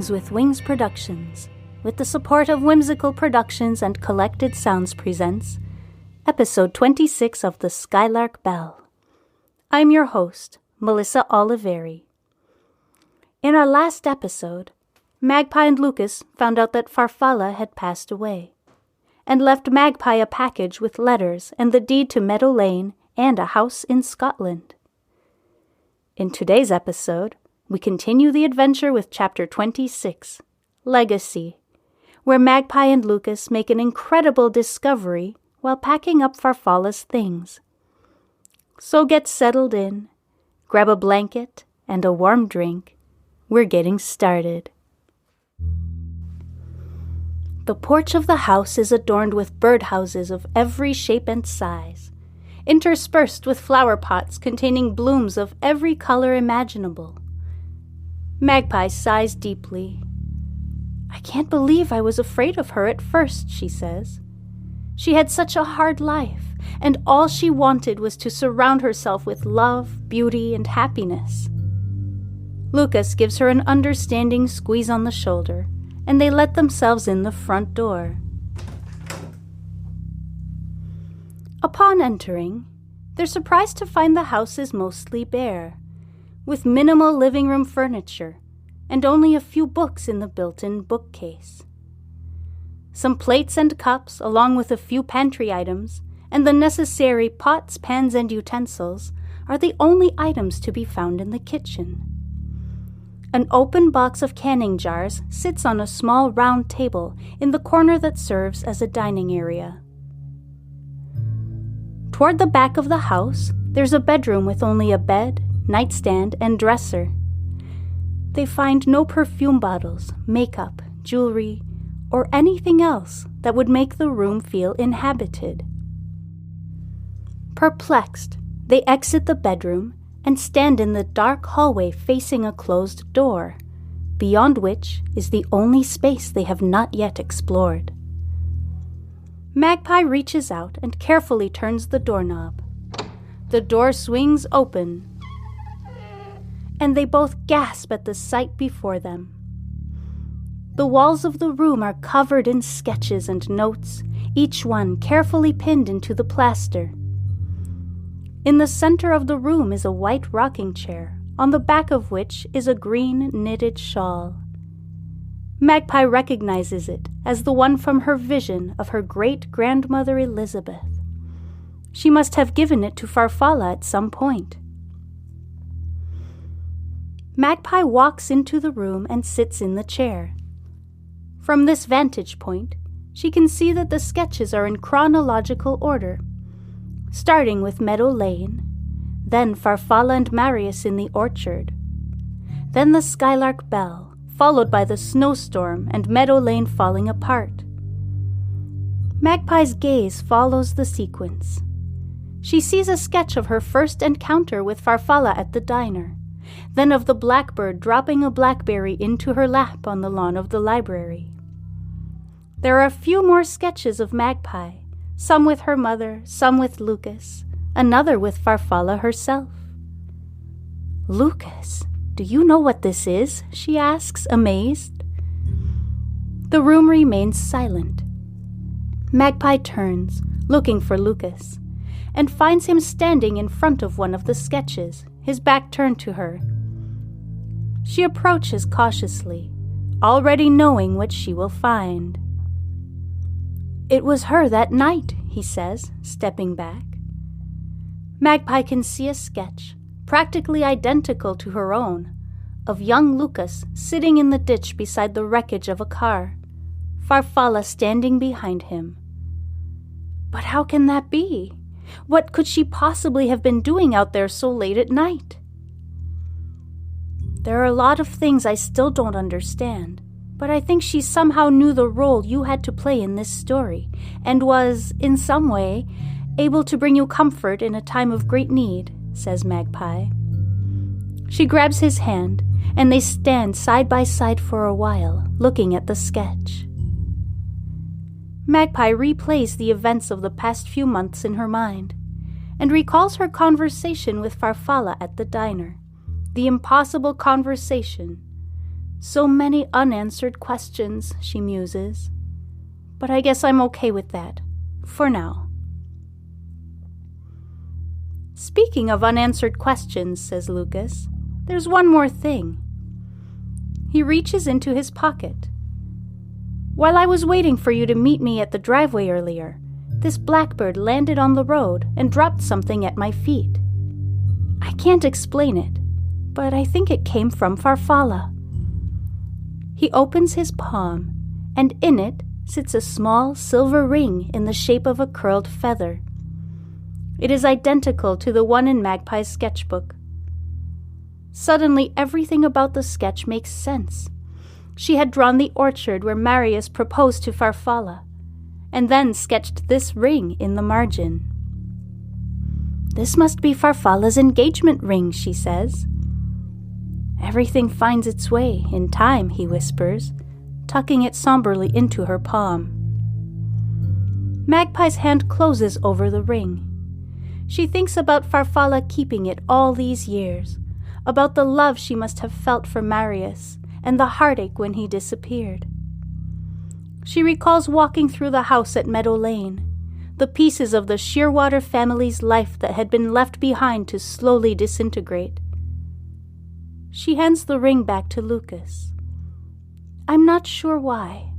Birds with Wings Productions, with the support of Whimsical Productions and Collected Sounds presents Episode 26 of the Skylark Bell. I'm your host, Melissa Oliveri. In our last episode, Magpie and Lucas found out that Farfalla had passed away, and left Magpie a package with letters and the deed to Meadow Lane and a house in Scotland. In today's episode, we continue the adventure with Chapter 26, Legacy, where Magpie and Lucas make an incredible discovery while packing up Farfalla's things. So get settled in, grab a blanket and a warm drink. We're getting started. The porch of the house is adorned with birdhouses of every shape and size, interspersed with flower pots containing blooms of every color imaginable. Magpie sighs deeply. "I can't believe I was afraid of her at first," she says. She had such a hard life, and all she wanted was to surround herself with love, beauty, and happiness. Lucas gives her an understanding squeeze on the shoulder, and they let themselves in the front door. Upon entering, they're surprised to find the house is mostly bare, with minimal living room furniture and only a few books in the built-in bookcase. Some plates and cups, along with a few pantry items, and the necessary pots, pans, and utensils, are the only items to be found in the kitchen. An open box of canning jars sits on a small round table in the corner that serves as a dining area. Toward the back of the house, there's a bedroom with only a bed, nightstand, and dresser. They find no perfume bottles, makeup, jewelry, or anything else that would make the room feel inhabited. Perplexed, they exit the bedroom and stand in the dark hallway facing a closed door, beyond which is the only space they have not yet explored. Magpie reaches out and carefully turns the doorknob. The door swings open, and they both gasp at the sight before them. The walls of the room are covered in sketches and notes, each one carefully pinned into the plaster. In the center of the room is a white rocking chair, on the back of which is a green knitted shawl. Magpie recognizes it as the one from her vision of her great-grandmother Elizabeth. She must have given it to Farfalla at some point. Magpie walks into the room and sits in the chair. From this vantage point, she can see that the sketches are in chronological order, starting with Meadow Lane, then Farfalla and Marius in the orchard, then the Skylark Bell, followed by the snowstorm and Meadow Lane falling apart. Magpie's gaze follows the sequence. She sees a sketch of her first encounter with Farfalla at the diner, then of the blackbird dropping a blackberry into her lap on the lawn of the library. There are a few more sketches of Magpie, some with her mother, some with Lucas, another with Farfalla herself. "Lucas, do you know what this is?" she asks, amazed. The room remains silent. Magpie turns, looking for Lucas, and finds him standing in front of one of the sketches, his back turned to her. She approaches cautiously, already knowing what she will find. "It was her that night," he says, stepping back. Magpie can see a sketch, practically identical to her own, of young Lucas sitting in the ditch beside the wreckage of a car, Farfalla standing behind him. But how can that be? What could she possibly have been doing out there so late at night? "There are a lot of things I still don't understand, but I think she somehow knew the role you had to play in this story, and was, in some way, able to bring you comfort in a time of great need," says Magpie. She grabs his hand, and they stand side by side for a while, looking at the sketch. Magpie replays the events of the past few months in her mind, and recalls her conversation with Farfalla at the diner, the impossible conversation, So many unanswered questions, she muses. But I guess I'm okay with that, for now. Speaking of unanswered questions, says Lucas, there's one more thing. He reaches into his pocket. While I was waiting for you to meet me at the driveway earlier, this blackbird landed on the road and dropped something at my feet. I can't explain it, but I think it came from Farfalla. He opens his palm, and in it sits a small silver ring in the shape of a curled feather. It is identical to the one in Magpie's sketchbook. Suddenly, everything about the sketch makes sense. She had drawn the orchard where Marius proposed to Farfalla, and then sketched this ring in the margin. This must be Farfalla's engagement ring, she says. Everything finds its way in time, he whispers, tucking it somberly into her palm. Magpie's hand closes over the ring. She thinks about Farfalla keeping it all these years, about the love she must have felt for Marius and the heartache when he disappeared. She recalls walking through the house at Meadow Lane, the pieces of the Shearwater family's life that had been left behind to slowly disintegrate. She hands the ring back to Lucas. I'm not sure why,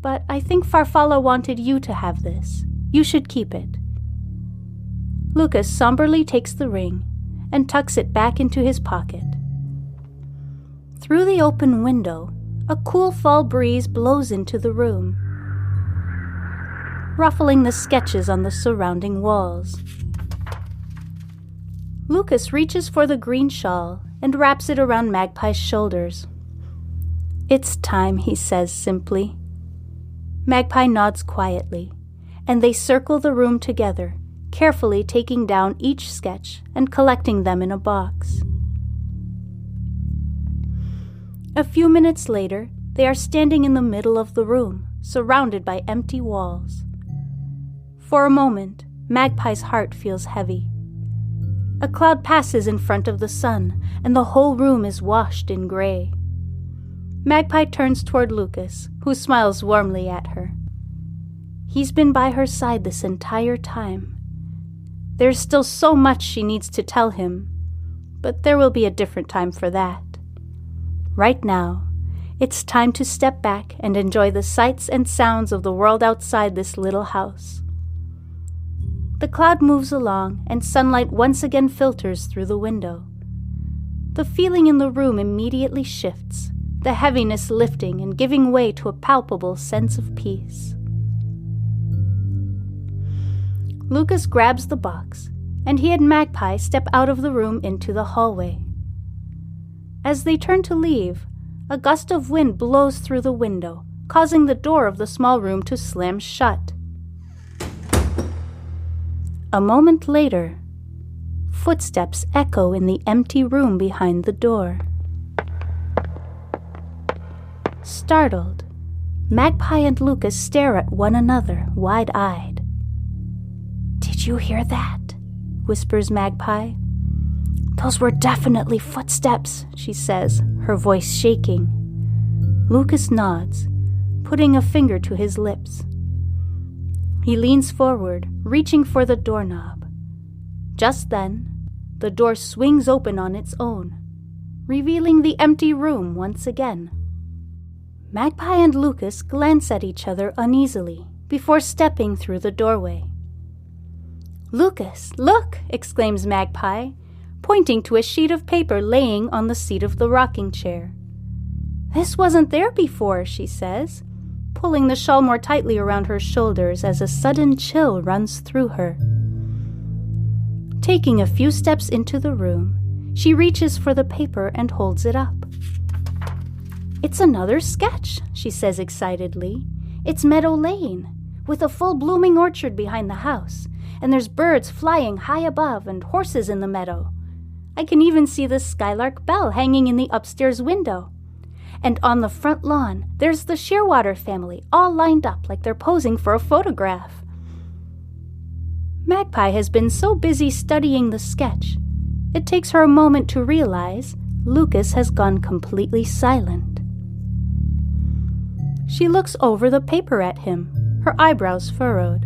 but I think Farfalla wanted you to have this. You should keep it. Lucas somberly takes the ring and tucks it back into his pocket. Through the open window, a cool fall breeze blows into the room, ruffling the sketches on the surrounding walls. Lucas reaches for the green shawl and wraps it around Magpie's shoulders. It's time, he says simply. Magpie nods quietly, and they circle the room together, carefully taking down each sketch and collecting them in a box. A few minutes later, they are standing in the middle of the room, surrounded by empty walls. For a moment, Magpie's heart feels heavy. A cloud passes in front of the sun, and the whole room is washed in gray. Magpie turns toward Lucas, who smiles warmly at her. He's been by her side this entire time. There's still so much she needs to tell him, but there will be a different time for that. Right now, it's time to step back and enjoy the sights and sounds of the world outside this little house. The cloud moves along, and sunlight once again filters through the window. The feeling in the room immediately shifts, the heaviness lifting and giving way to a palpable sense of peace. Lucas grabs the box, and he and Magpie step out of the room into the hallway. As they turn to leave, a gust of wind blows through the window, causing the door of the small room to slam shut. A moment later, footsteps echo in the empty room behind the door. Startled, Magpie and Lucas stare at one another, wide-eyed. "Did you hear that?" whispers Magpie. "Those were definitely footsteps," she says, her voice shaking. Lucas nods, putting a finger to his lips. He leans forward, reaching for the doorknob. Just then, the door swings open on its own, revealing the empty room once again. Magpie and Lucas glance at each other uneasily before stepping through the doorway. "Lucas, look!" exclaims Magpie, pointing to a sheet of paper laying on the seat of the rocking chair. "This wasn't there before," she says, pulling the shawl more tightly around her shoulders as a sudden chill runs through her. Taking a few steps into the room, she reaches for the paper and holds it up. "It's another sketch," she says excitedly. "It's Meadow Lane, with a full blooming orchard behind the house, and there's birds flying high above and horses in the meadow. I can even see the Skylark Bell hanging in the upstairs window. And on the front lawn, there's the Shearwater family, all lined up like they're posing for a photograph." Magpie has been so busy studying the sketch, it takes her a moment to realize Lucas has gone completely silent. She looks over the paper at him, her eyebrows furrowed.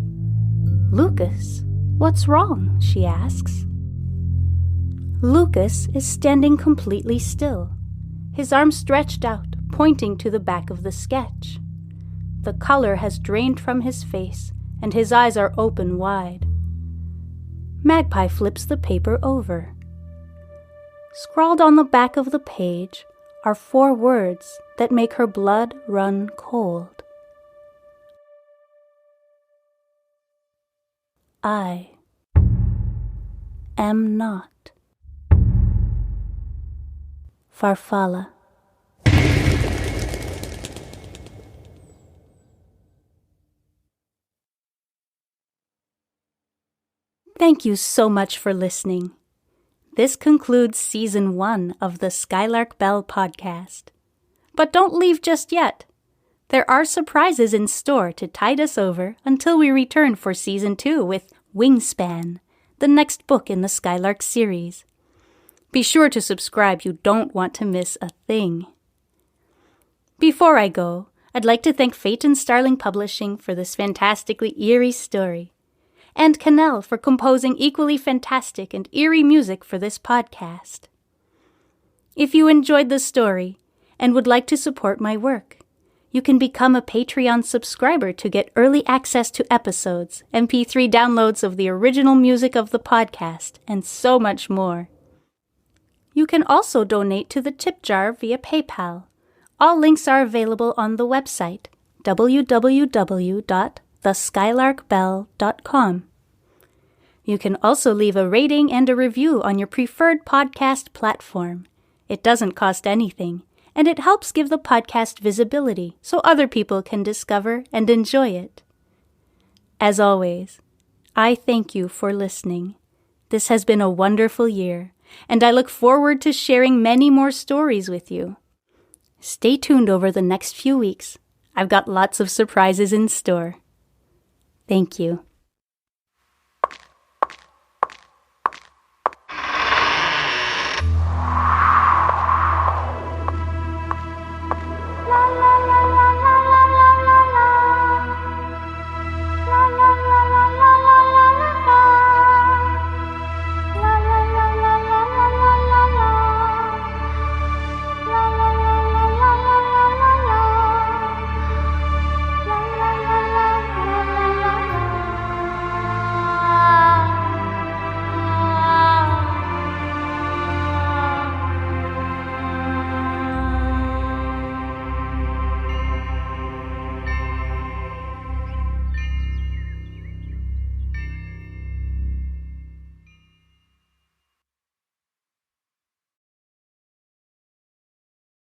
"Lucas, what's wrong?" she asks. Lucas is standing completely still, his arms stretched out, pointing to the back of the sketch. The color has drained from his face, and his eyes are open wide. Magpie flips the paper over. Scrawled on the back of the page are 4 words that make her blood run cold. I am not Farfalla. Thank you so much for listening. This concludes Season 1 of the Skylark Bell podcast. But don't leave just yet. There are surprises in store to tide us over until we return for Season 2 with Wingspan, the next book in the Skylark series. Be sure to subscribe, you don't want to miss a thing. Before I go, I'd like to thank Fate and Starling Publishing for this fantastically eerie story, and Cannell for composing equally fantastic and eerie music for this podcast. If you enjoyed the story and would like to support my work, you can become a Patreon subscriber to get early access to episodes, MP3 downloads of the original music of the podcast, and so much more. You can also donate to the tip jar via PayPal. All links are available on the website, www.theskylarkbell.com. You can also leave a rating and a review on your preferred podcast platform. It doesn't cost anything, and it helps give the podcast visibility so other people can discover and enjoy it. As always, I thank you for listening. This has been a wonderful year, and I look forward to sharing many more stories with you. Stay tuned over the next few weeks. I've got lots of surprises in store. Thank you.